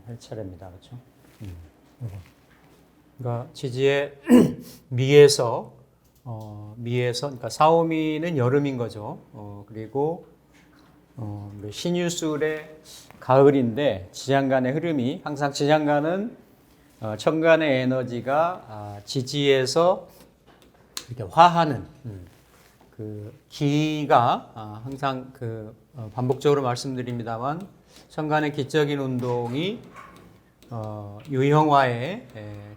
할 차례입니다. 그렇죠? 그러니까 지지의 미에서 그러니까 사오미는 여름인 거죠. 그리고 신유술의 가을인데 지장간의 흐름이 항상 지장간은 천간의 에너지가 지지에서 이렇게 화하는 그 기가 항상 반복적으로 말씀드립니다만 천간의 기적인 운동이 유형화의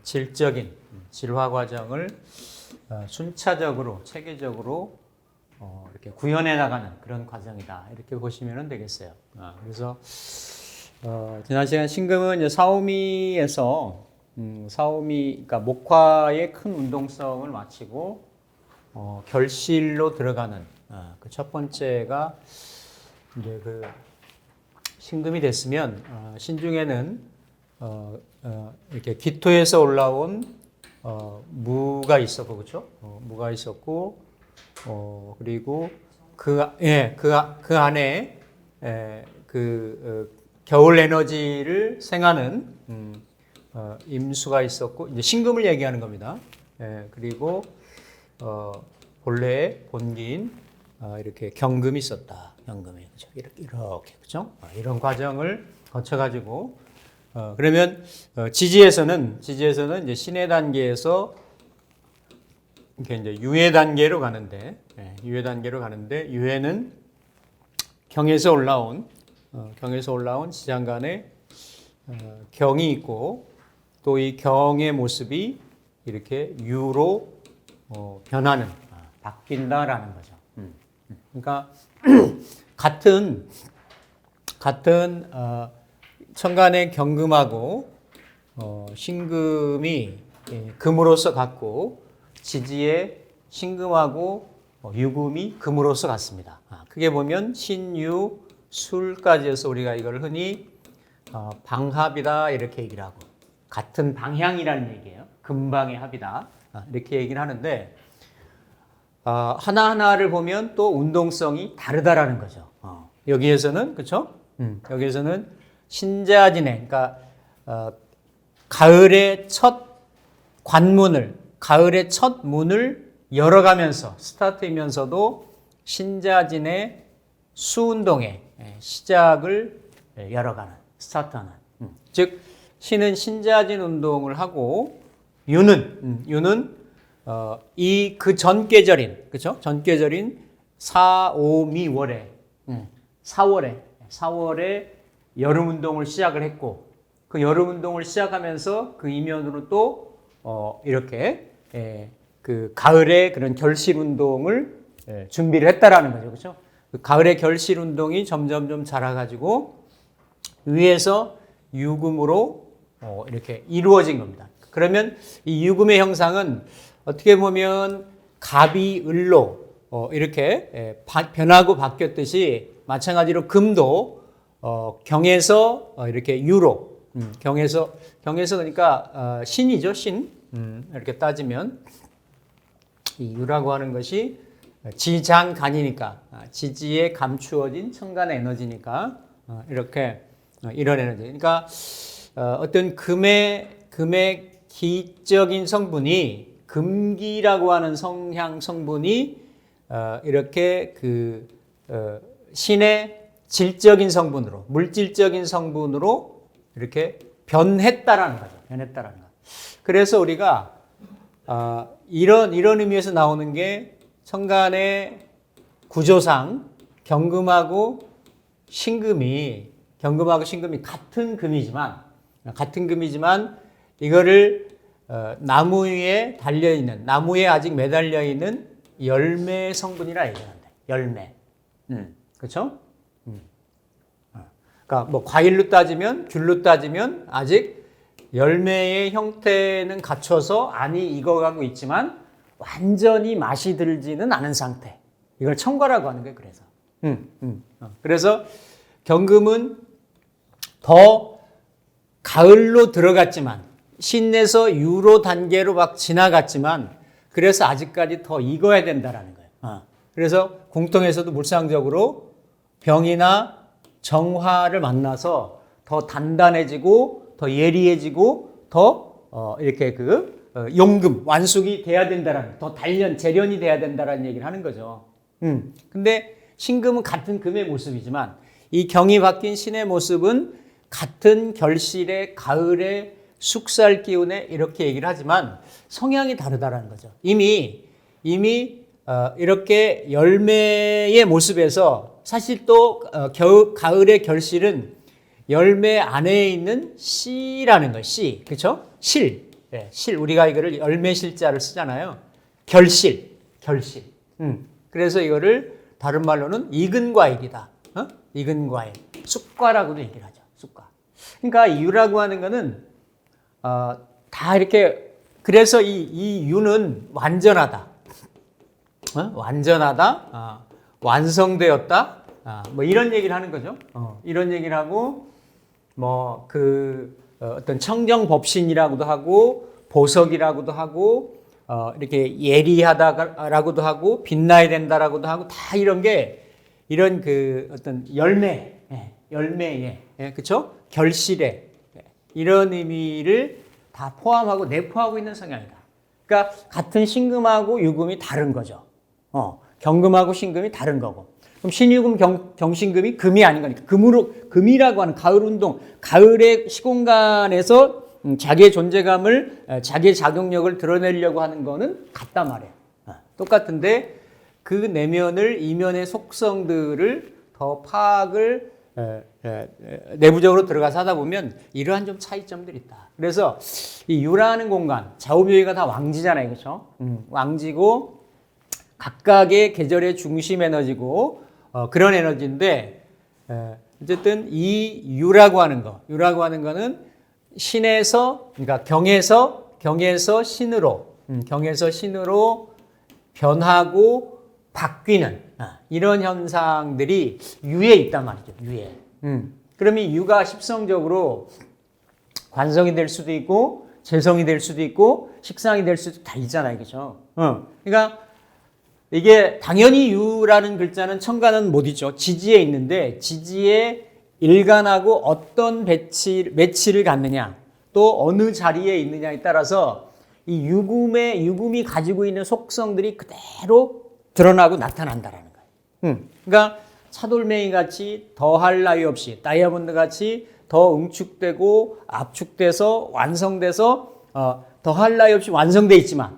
질적인 질화 과정을 순차적으로 체계적으로 이렇게 구현해 나가는 그런 과정이다 이렇게 보시면 되겠어요. 그래서 지난 시간 신금은 이제 사오미에서 그러니까 목화의 큰 운동성을 마치고 결실로 들어가는 그 첫 번째가 이제 신금이 됐으면 신중에는 이렇게 기토에서 올라온 무가 있었고 그렇죠? 무가 있었고 그리고 그 안에 겨울 에너지를 생하는 임수가 있었고 이제 신금을 얘기하는 겁니다. 그리고 본래의 본기인 이렇게 경금이 있었다. 경금이 그렇죠? 이렇게 그렇죠? 이런 과정을 거쳐가지고 그러면 지지에서는 이제 신의 단계에서 이렇게 이제 유의 단계로 가는데 유해는 경에서 올라온 지장간에 경이 있고 또 이 경의 모습이 이렇게 유로 변하는 바뀐다라는 거죠. 그러니까 같은 천간의 경금하고 신금이 금으로서 같고 지지의 신금하고 유금이 금으로서 같습니다. 크게 보면 신유 술까지 해서 우리가 이걸 흔히 방합이다 이렇게 얘기를 하고 같은 방향이라는 얘기예요. 금방의 합이다 이렇게 얘기를 하는데 하나하나를 보면 또 운동성이 다르다라는 거죠. 여기에서는 그렇죠? 여기에서는 신자진해 그러니까 가을의 첫 문을 열어가면서 스타트이면서도 신자진의 수운동의 시작을 열어가는 스타트하는 즉 신은 신자진 운동을 하고 유는 이 그 전계절인 그렇죠? 전계절인 4, 5, 미월에 4월에 여름 운동을 시작을 했고 그 여름 운동을 시작하면서 그 이면으로 또 이렇게 그 가을의 그런 결실 운동을 준비를 했다라는 거죠. 그렇죠? 그 가을의 결실 운동이 점점 자라가지고 위에서 유금으로 이렇게 이루어진 겁니다. 그러면 이 유금의 형상은 어떻게 보면 갑이 을로 이렇게 변하고 바뀌었듯이 마찬가지로 금도 경에서 이렇게 유로 경에서 그러니까 신이죠 신 이렇게 따지면 이 유라고 하는 것이 지장간이니까 지지에 감추어진 천간의 에너지니까 이렇게 이런 에너지 그러니까 어떤 금의 기적인 성분이 금기라고 하는 성향 성분이 이렇게 신의 질적인 성분으로 물질적인 성분으로 이렇게 변했다라는 거죠. 변했다라는 거. 그래서 우리가 이런 의미에서 나오는 게 천간의 구조상 경금하고 신금이 같은 금이지만 이거를 나무 위에 달려있는, 나무에 아직 매달려 있는 열매 성분이라 얘기하는데, 열매. 그렇죠? 그러니까 뭐 과일로 따지면, 귤로 따지면 아직 열매의 형태는 갖춰서 안이 익어가고 있지만 완전히 맛이 들지는 않은 상태. 이걸 청과라고 하는 거예요. 그래서 경금은 더 가을로 들어갔지만 신에서 유로 단계로 막 지나갔지만 그래서 아직까지 더 익어야 된다라는 거예요. 그래서 공통에서도 물상적으로 병이나 정화를 만나서 더 단단해지고 더 예리해지고 더 이렇게 용금 완숙이 돼야 된다라는, 더 단련 재련이 돼야 된다라는 얘기를 하는 거죠. 근데 신금은 같은 금의 모습이지만 이 경이 바뀐 신의 모습은 같은 결실의 가을의 숙살 기운에 이렇게 얘기를 하지만 성향이 다르다라는 거죠. 이미 이렇게 열매의 모습에서 사실 또 가을의 결실은 열매 안에 있는 씨라는 거예요. 씨, 그렇죠? 실, 실. 우리가 이거를 열매실자를 쓰잖아요. 결실. 그래서 이거를 다른 말로는 익은 과일이다. 익은 과일. 쑥과라고도 얘기를 하죠. 쑥과. 그러니까 유라고 하는 거는 다 이렇게, 그래서 이 유는 완전하다. 완전하다. 완성되었다. 뭐 이런 얘기를 하는 거죠. 이런 얘기를 하고, 뭐 어떤 청정법신이라고도 하고, 보석이라고도 하고, 이렇게 예리하다라고도 하고, 빛나야 된다라고도 하고, 다 이런 게, 이런 어떤 열매에, 그쵸? 결실에, 이런 의미를 다 포함하고 내포하고 있는 성향이다. 그러니까 같은 신금하고 유금이 다른 거죠. 경금하고 신금이 다른 거고. 그럼 신유금 경신금이 금이 아닌 거니까 금이라고 하는 가을 운동, 가을의 시공간에서 자기의 존재감을, 자기의 자격력을 드러내려고 하는 거는 같단 말이에요. 똑같은데 그 내면을, 이면의 속성들을 더 파악을 내부적으로 들어가서 하다 보면 이러한 좀 차이점들이 있다. 그래서 이 유라는 공간, 좌우묘의가 다 왕지잖아요, 그렇죠? 왕지고 각각의 계절의 중심 에너지고 그런 에너지인데, 어쨌든 이 유라고 하는 거는 신에서, 그러니까 경에서 신으로 변하고 바뀌는 이런 현상들이 유에 있단 말이죠. 유에. 그럼 이 유가 십성적으로 관성이 될 수도 있고 재성이 될 수도 있고 식상이 될 수도 다 있잖아요. 그렇죠? 그러니까 이게 당연히 유라는 글자는 천간은 못 있죠. 지지에 있는데 지지에 일간하고 어떤 매치를 갖느냐, 또 어느 자리에 있느냐에 따라서 이 유금이 가지고 있는 속성들이 그대로 드러나고 나타난다라는 거예요. 그러니까 차돌맹이 같이 더할 나위 없이, 다이아몬드 같이 더 응축되고 압축돼서 완성돼서 더할 나위 없이 완성돼 있지만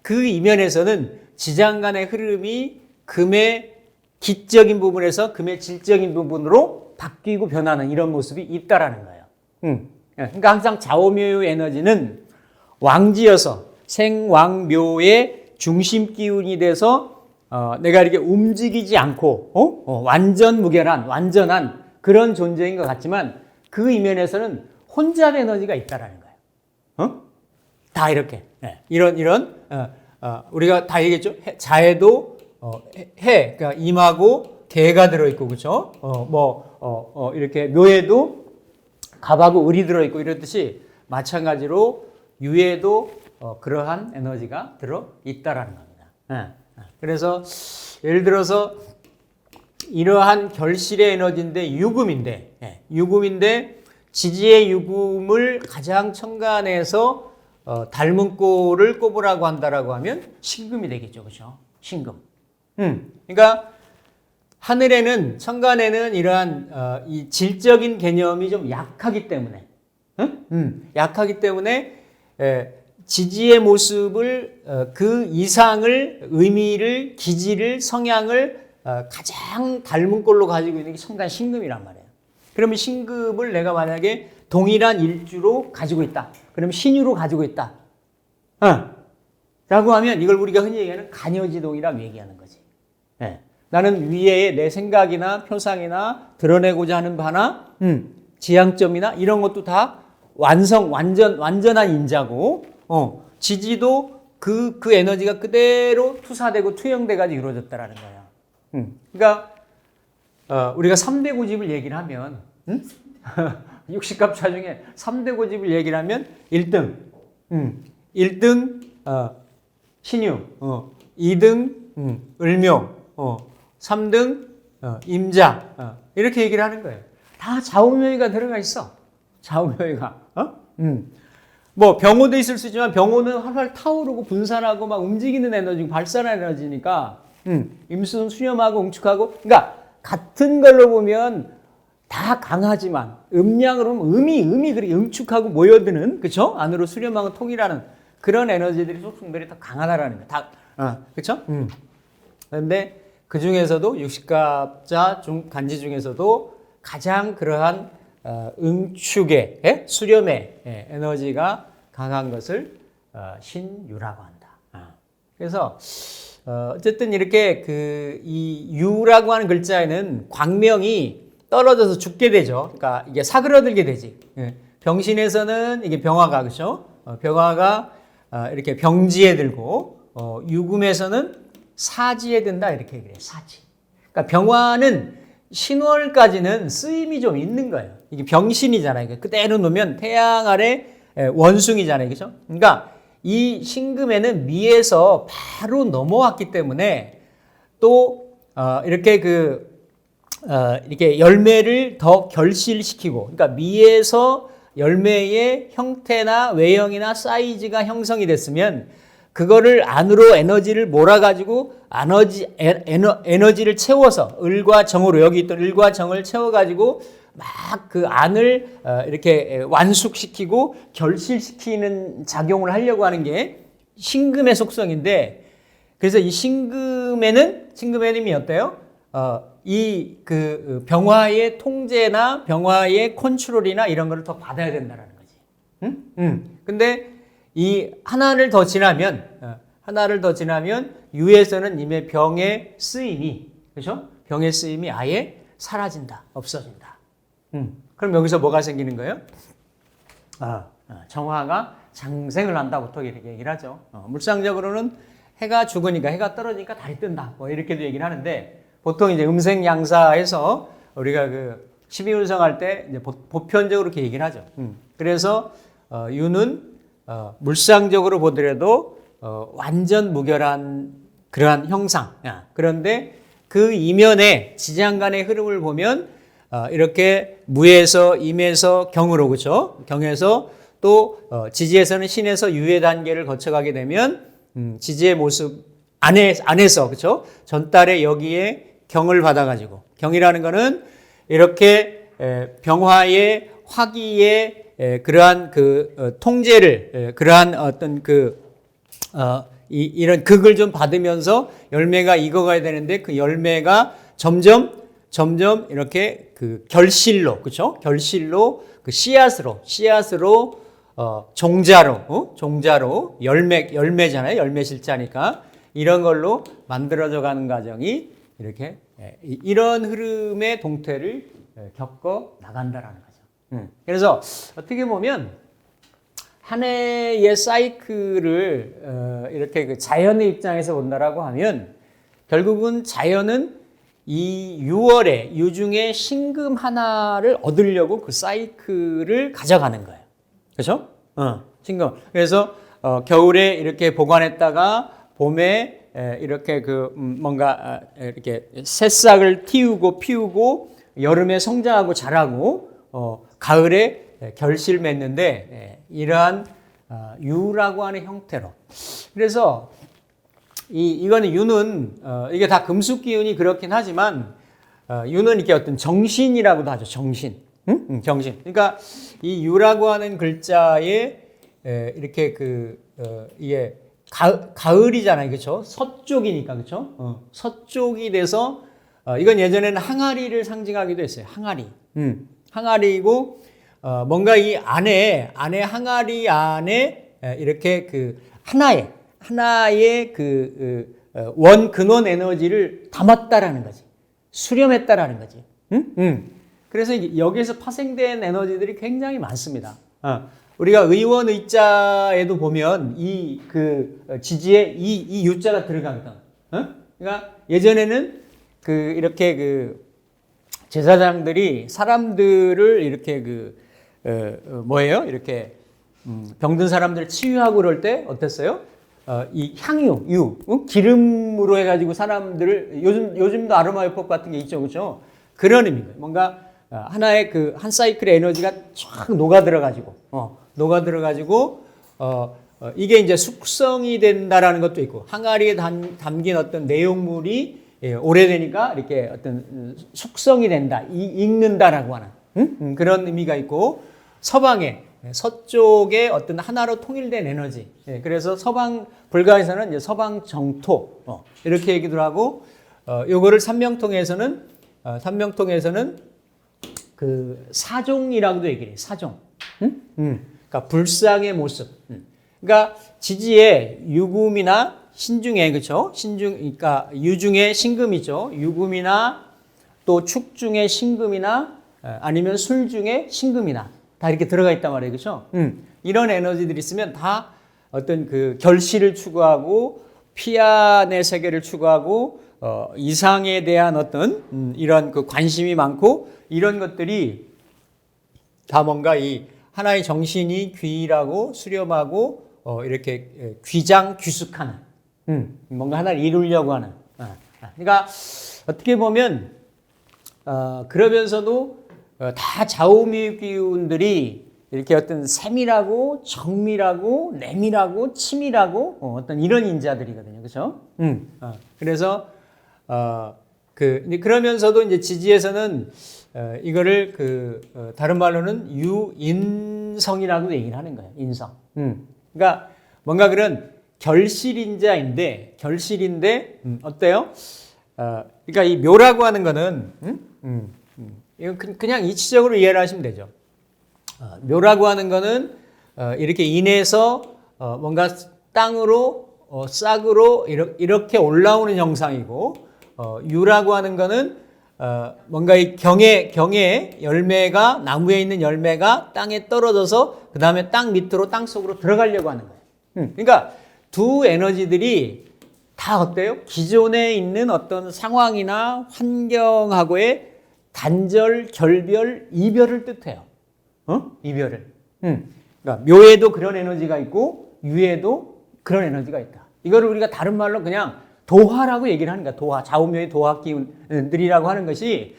그 이면에서는 지장간의 흐름이 금의 기적인 부분에서 금의 질적인 부분으로 바뀌고 변하는 이런 모습이 있다라는 거예요. 그러니까 항상 좌우묘의 에너지는 왕지여서 생왕묘의 중심 기운이 돼서 내가 이렇게 움직이지 않고 완전한 그런 존재인 것 같지만 그 이면에서는 혼잡 에너지가 있다라는 거예요. 다 이렇게 이런 우리가 다 얘기했죠. 자에도 그러니까 임하고 개가 들어있고, 그렇죠? 이렇게 묘에도 갑하고 을이 들어있고 이렇듯이 마찬가지로 유에도 그러한 에너지가 들어있다라는 겁니다. 그래서 예를 들어서 이러한 결실의 에너지인데 유금인데 지지의 유금을 가장 천간에서 닮은 꼴을 꼽으라고 한다라고 하면 신금이 되겠죠. 그렇죠? 신금. 그러니까 하늘에는, 천간에는 이러한 이 질적인 개념이 좀 약하기 때문에 지지의 모습을 그 이상을, 의미를, 기질을, 성향을 가장 닮은 꼴로 가지고 있는 게 천간 신금이란 말이에요. 그러면 신금을 내가 만약에 동일한 일주로 가지고 있다. 그러면 신유로 가지고 있다. 라고 하면 이걸 우리가 흔히 얘기하는 간여지동이라고 얘기하는 거지. 나는 위에 내 생각이나 표상이나 드러내고자 하는 바나 지향점이나 이런 것도 다 완전한 인자고, 지지도 그 에너지가 그대로 투사되고 투영돼가지고 이루어졌다라는 거야. 그러니까 우리가 3대 고집을 얘기를 하면 60갑차 중에 3대 고집을 얘기를 하면 1등 신유, 2등 을묘, 3등 임자, 이렇게 얘기를 하는 거예요. 다 좌우묘의가 들어가 있어. 좌우묘의가. 뭐 병호도 있을 수 있지만 병호는 활활 타오르고 분산하고 막 움직이는 에너지고 발산하는 에너지니까 임수는 수렴하고 응축하고, 그러니까 같은 걸로 보면 다 강하지만 음량으로 보면 음이 그리 응축하고 모여드는, 그렇죠? 안으로 수렴하고 통일하는 그런 에너지들이 속성들이 더 강하다라는 거예요. 다 그렇죠? 그런데 그 중에서도 육식갑자 간지 중에서도 가장 그러한 응축의 수렴의 에너지가 강한 것을 신유라고 한다. 그래서 어쨌든 이렇게 이 유라고 하는 글자에는 광명이 떨어져서 죽게 되죠. 그러니까 이게 사그러들게 되지. 병신에서는 이게 병화가, 그렇죠? 병화가 이렇게 병지에 들고, 유금에서는 사지에 든다, 이렇게 얘기해요. 사지. 그러니까 병화는 신월까지는 쓰임이 좀 있는 거예요. 이게 병신이잖아요. 그대로 놓으면 태양 아래 원숭이잖아요. 그죠? 그러니까 이 신금에는 미에서 바로 넘어왔기 때문에 또 이렇게 이렇게 열매를 더 결실시키고, 그러니까 미에서 열매의 형태나 외형이나 사이즈가 형성이 됐으면 그거를 안으로 에너지를 몰아가지고 에너지를 채워서 을과 정으로, 여기 있던 을과 정을 채워가지고 막 그 안을 이렇게 완숙시키고 결실시키는 작용을 하려고 하는 게 신금의 속성인데, 그래서 이 신금에는 힘이 어때요? 이 병화의 통제나 병화의 컨트롤이나 이런 거를 더 받아야 된다는 거지. 근데 이 하나를 더 지나면 유에서는 이미 병의 쓰임이, 그렇죠? 병의 쓰임이 아예 사라진다, 없어진다. 그럼 여기서 뭐가 생기는 거예요? 정화가 장생을 한다, 보통 이렇게 얘기를 하죠. 물상적으로는 해가 죽으니까, 해가 떨어지니까 달이 뜬다, 뭐 이렇게도 얘기를 하는데, 보통 이제 음생양사에서 우리가 12운성 할 때 이제 보편적으로 이렇게 얘기를 하죠. 그래서 유는 물상적으로 보더라도 완전 무결한 그러한 형상. 그런데 그 이면에 지장간의 흐름을 보면 이렇게 무에서 임에서 경으로, 그렇죠? 경에서 또 지지에서는 신에서 유의 단계를 거쳐가게 되면 지지의 모습 안에서, 그렇죠? 전달에 여기에 경을 받아가지고, 경이라는 거는 이렇게 병화의 화기의 그러한 통제를, 그러한 어떤 이런 극을 좀 받으면서 열매가 익어가야 되는데, 그 열매가 점점 이렇게 결실로, 그렇죠? 결실로 씨앗으로 종자로 열매잖아요. 열매실자니까 이런 걸로 만들어져 가는 과정이 이렇게 이런 흐름의 동태를 겪어 나간다라는 거죠. 그래서 어떻게 보면 한 해의 사이클을 이렇게 자연의 입장에서 본다라고 하면, 결국은 자연은 이 6월에 유중에 신금 하나를 얻으려고 그 사이클을 가져가는 거예요. 그렇죠? 신금. 그래서 겨울에 이렇게 보관했다가 봄에 이렇게 뭔가 이렇게 새싹을 틔우고 피우고 여름에 성장하고 자라고 가을에 결실 맺는데, 이러한 유라고 하는 형태로. 그래서 이거는 유는 이게 다 금속 기운이 그렇긴 하지만 유는 이렇게 어떤 정신이라고도 하죠. 정신. 정신. 그러니까 이 유라고 하는 글자에 이렇게 이게 가을이잖아요. 그렇죠? 서쪽이니까, 그렇죠? 서쪽이 돼서 이건 예전에는 항아리를 상징하기도 했어요. 항아리. 항아리고 뭔가 이 안에 항아리 안에 이렇게 하나의 근원 에너지를 담았다라는 거지. 수렴했다라는 거지. 그래서 여기에서 파생된 에너지들이 굉장히 많습니다. 우리가 의원 의자에도 보면 지지에 이 유자가 들어가거든. 그러니까 예전에는 이렇게 제사장들이 사람들을 이렇게 이렇게 병든 사람들을 치유하고 그럴 때 어땠어요? 이 향유, 기름으로 해가지고 사람들을 요즘도 아로마요법 같은 게 있죠, 그렇죠? 그런 의미예요. 뭔가 하나의 그 한 사이클의 에너지가 쫙 녹아들어가지고 이게 이제 숙성이 된다라는 것도 있고 항아리에 담긴 어떤 내용물이 오래되니까 이렇게 어떤 숙성이 된다, 익는다라고 하는 그런 의미가 있고 서쪽의 어떤 하나로 통일된 에너지. 그래서 불가에서는 이제 서방 정토 이렇게 얘기도 하고 요거를 삼명통에서는 그 사종이라고도 얘기해요. 사종. 그러니까 불상의 모습. 그러니까 지지에 유금이나 신중에 그렇죠? 그러니까 유중에 신금이죠. 유금이나 또 축중에 신금이나 아니면 술중에 신금이나 다 이렇게 들어가 있단 말이에요. 그렇죠? 이런 에너지들이 있으면 다 어떤 그 결실을 추구하고 피안의 세계를 추구하고 이상에 대한 어떤 이런 그 관심이 많고 이런 것들이 다 뭔가 이 하나의 정신이 귀하고 수렴하고 이렇게 귀장귀숙하는 뭔가 하나를 이루려고 하는 그러니까 어떻게 보면 그러면서도 다 좌우미 기운들이 이렇게 어떤 세밀하고 정밀하고 내밀하고 치밀하고 어떤 이런 인자들이거든요, 그렇죠? 그래서 그러면서도 이제 지지에서는 이거를 다른 말로는 유인성이라고 얘기를 하는 거예요, 인성. 그러니까 뭔가 그런 결실인자인데 어때요? 그러니까 이 묘라고 하는 거는 이건 그냥 이치적으로 이해를 하시면 되죠. 묘라고 하는 거는 이렇게 인해서 뭔가 땅으로 싹으로 이렇게 올라오는 형상이고 유라고 하는 거는 뭔가 이 경의 열매가 나무에 있는 열매가 땅에 떨어져서 그 다음에 땅 밑으로 땅 속으로 들어가려고 하는 거예요. 그러니까 두 에너지들이 다 어때요? 기존에 있는 어떤 상황이나 환경하고의 단절, 결별, 이별을 뜻해요. 이별을. 그러니까 묘에도 그런 에너지가 있고 유에도 그런 에너지가 있다. 이거를 우리가 다른 말로 그냥 도화라고 얘기를 하는 거야. 도화, 좌우묘의 도화 기운들이라고 하는 것이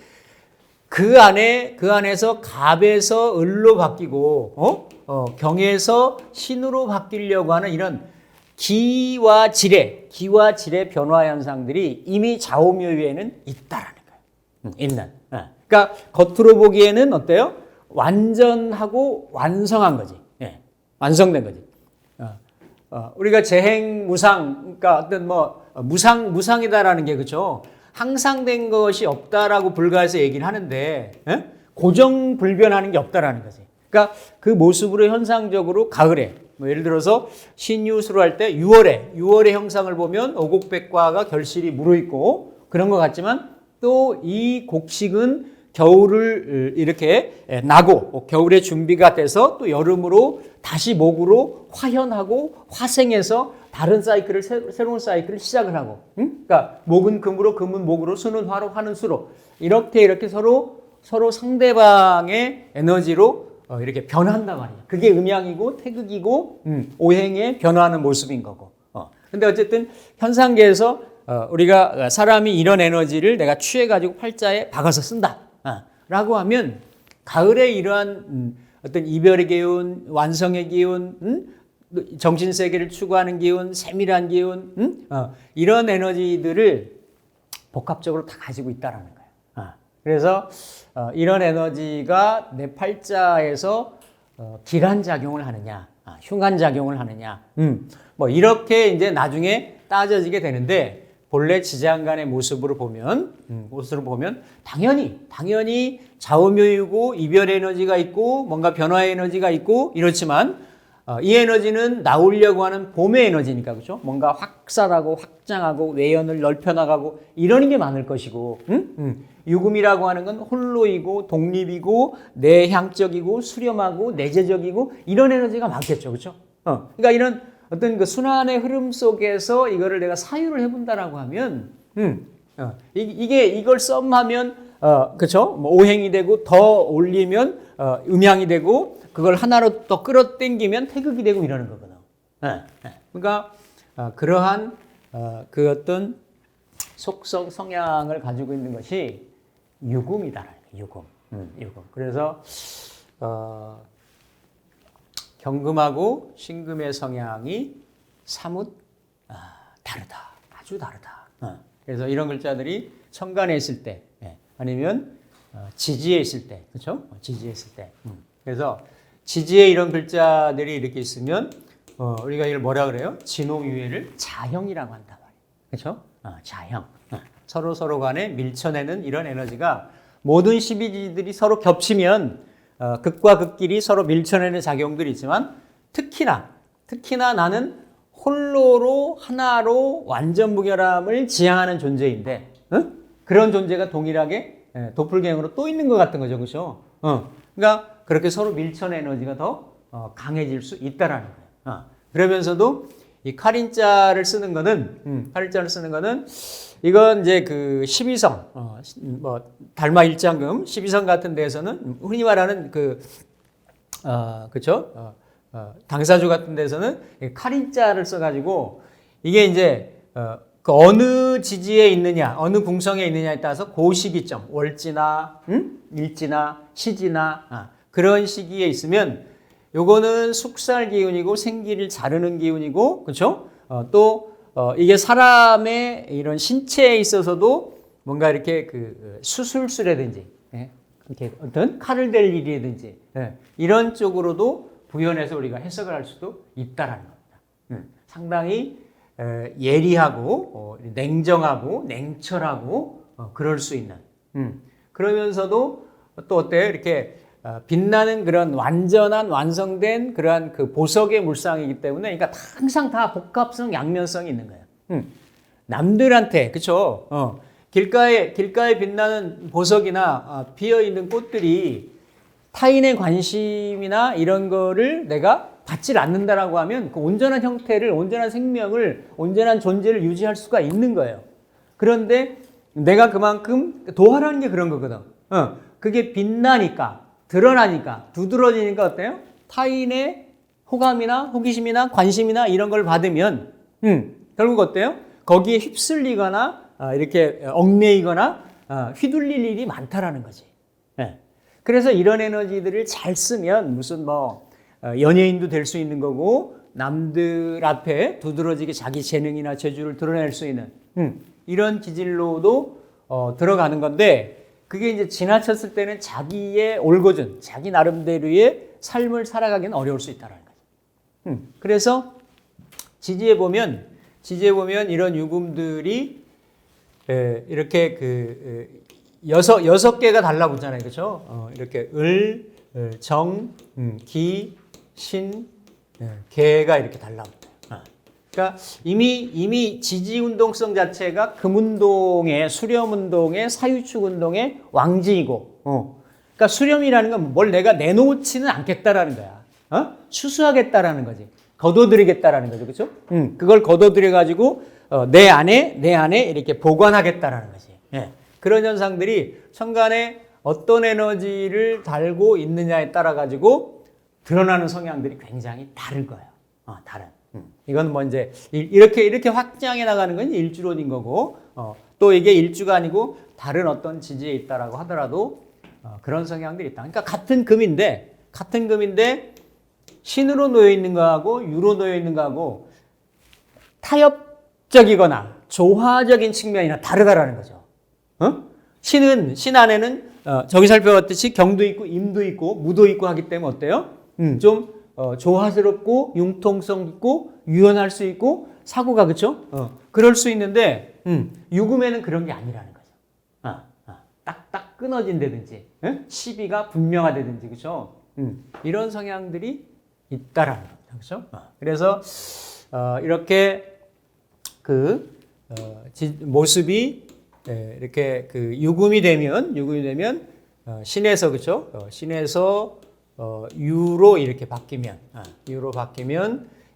그 안에서 갑에서 을로 바뀌고 경에서 신으로 바뀌려고 하는 이런 기와 질의 변화 현상들이 이미 좌우묘에는 있다라는 거예요. 있는. 그러니까 겉으로 보기에는 어때요? 완전하고 완성한 거지. 완성된 거지. 우리가 재행무상, 그러니까 어떤 무상이다라는 게 그렇죠. 항상된 것이 없다라고 불가에서 얘기를 하는데 고정불변하는 게 없다라는 거지. 그러니까 그 모습으로 현상적으로 가을에 예를 들어서 신유수를 할 때 6월의 형상을 보면 오곡백과가 결실이 무르익고 그런 것 같지만 또 이 곡식은 겨울을 이렇게 나고 겨울의 준비가 돼서 또 여름으로 다시 목으로 화현하고 화생해서 다른 사이클을 새로운 사이클을 시작을 하고 그러니까 목은 금으로 금은 목으로 수는 화로 화는 수로 이렇게 서로 상대방의 에너지로 이렇게 변한단 말이에요. 그게 음양이고 태극이고 오행에 변화하는 모습인 거고. 근데 어쨌든 현상계에서 우리가 사람이 이런 에너지를 내가 취해가지고 팔자에 박아서 쓴다. 라고 하면 가을에 이러한 어떤 이별의 기운, 완성의 기운, 정신세계를 추구하는 기운, 세밀한 기운, 이런 에너지들을 복합적으로 다 가지고 있다는 거예요. 그래서 이런 에너지가 내 팔자에서 기간작용을 하느냐, 흉간작용을 하느냐, 이렇게 이제 나중에 따져지게 되는데 본래 지장간의 모습으로 보면 당연히 좌우묘이고 이별 에너지가 있고 뭔가 변화의 에너지가 있고 이렇지만 이 에너지는 나오려고 하는 봄의 에너지니까 그렇죠? 뭔가 확산하고 확장하고 외연을 넓혀 나가고 이러는 게 많을 것이고 유금이라고 하는 건 홀로이고 독립이고 내향적이고 수렴하고 내재적이고 이런 에너지가 많겠죠, 그렇죠? 그러니까 이런 어떤 그 순환의 흐름 속에서 이거를 내가 사유를 해본다라고 하면, 이걸 썸하면, 그쵸? 오행이 되고, 더 올리면, 음양이 되고, 그걸 하나로 더 끌어당기면 태극이 되고 이러는 거거든. 그러니까, 그러한 그 어떤 속성 성향을 가지고 있는 것이 유금이다. 유금. 유금. 그래서 경금하고 신금의 성향이 사뭇 다르다. 아주 다르다. 그래서 이런 글자들이 천간에 있을 때, 아니면 지지에 있을 때, 그렇죠? 지지에 있을 때. 그래서 지지에 이런 글자들이 이렇게 있으면 우리가 이걸 뭐라 그래요? 진홍유해를 자형이라고 한단 말이에요. 그렇죠? 자형. 서로 간에 밀쳐내는 이런 에너지가 모든 12지들이 서로 겹치면 극과 극끼리 서로 밀쳐내는 작용들이 있지만 특히나 나는 홀로로 하나로 완전 무결함을 지향하는 존재인데 그런 존재가 동일하게 도플갱어로 또 있는 것 같은 거죠. 그렇죠? 그러니까 그렇게 서로 밀쳐내는 에너지가 더 강해질 수 있다라는 거예요. 그러면서도 이 칼인자를 쓰는 거는 이건 이제 그 12성, 뭐 달마 일장금 12성 같은 데서는 흔히 말하는 그렇죠? 당사주 같은 데서는 칼인자를 써가지고 이게 이제 그 어느 지지에 있느냐, 어느 궁성에 있느냐에 따라서 그 시기점, 월지나, 일지나, 시지나 그런 시기에 있으면 요거는 숙살 기운이고 생기를 자르는 기운이고, 그렇죠? 또 이게 사람의 이런 신체에 있어서도 뭔가 이렇게 그 수술술이라든지, 이렇게 어떤 칼을 댈 일이라든지 이런 쪽으로도 부연해서 우리가 해석을 할 수도 있다라는 겁니다. 상당히 예리하고 냉정하고 냉철하고 그럴 수 있는. 그러면서도 또 어때요? 이렇게 빛나는 그런 완전한 완성된 그러한 그 보석의 물상이기 때문에 그러니까 항상 다 복합성 양면성이 있는 거예요. 남들한테 그렇죠? 길가에 빛나는 보석이나 피어 있는 꽃들이 타인의 관심이나 이런 거를 내가 받지 않는다라고 하면 그 온전한 형태를, 온전한 생명을, 온전한 존재를 유지할 수가 있는 거예요. 그런데 내가 그만큼 도화라는 게 그런 거거든. 그게 빛나니까, 드러나니까, 두드러지니까 어때요? 타인의 호감이나 호기심이나 관심이나 이런 걸 받으면 결국 어때요? 거기에 휩쓸리거나 이렇게 얽매이거나 휘둘릴 일이 많다라는 거지. 그래서 이런 에너지들을 잘 쓰면 무슨 뭐 연예인도 될 수 있는 거고 남들 앞에 두드러지게 자기 재능이나 재주를 드러낼 수 있는 이런 기질로도 들어가는 건데 그게 이제 지나쳤을 때는 자기의 올곧은 자기 나름대로의 삶을 살아가기는 어려울 수 있다는 거죠. 그래서 지지에 보면 이런 유금들이 이렇게 그 여섯 개가 달라붙잖아요. 그렇죠? 이렇게 을, 정, 기, 신, 개가 이렇게 달라붙어요. 그러니까 이미 지지 운동성 자체가 금운동의 수렴운동의 사유축운동의 왕지이고, 그러니까 수렴이라는 건 뭘 내가 내놓지는 않겠다라는 거야. 추수하겠다라는 거지. 거둬들이겠다라는 거죠, 그렇죠? 그걸 거둬들여 가지고 내 안에 이렇게 보관하겠다라는 거지. 그런 현상들이 천간에 어떤 에너지를 달고 있느냐에 따라 가지고 드러나는 성향들이 굉장히 다를 거예요. 다른. 이건 뭐 이제 이렇게 확장해 나가는 건 일주론인 거고, 또 이게 일주가 아니고 다른 어떤 지지에 있다라고 하더라도 그런 성향들이 있다. 그러니까 같은 금인데 신으로 놓여 있는 거하고 유로 놓여 있는 거하고 타협적이거나 조화적인 측면이나 다르다라는 거죠. 신 안에는 저기 살펴봤듯이 경도 있고 임도 있고 무도 있고 하기 때문에 어때요? 좀 조화스럽고 융통성 있고 유연할 수 있고 사고가 그렇죠? 그럴 수 있는데 유금에는 그런 게 아니라는 거죠. 딱딱 끊어진다든지 시비가 분명하다든지 그렇죠? 이런 성향들이 있다라는 겁니다. 그렇죠? 그래서 이렇게 그 모습이 이렇게 그 유금이 되면 신에서 그렇죠? 신에서 유로 이렇게 바뀌면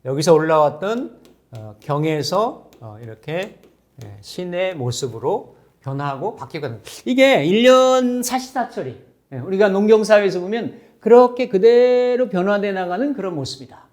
여기서 올라왔던 경에서 이렇게 신의 모습으로 변화하고 바뀌거든요. 이게 1년 사시사철이 우리가 농경사회에서 보면 그렇게 그대로 변화돼 나가는 그런 모습이다.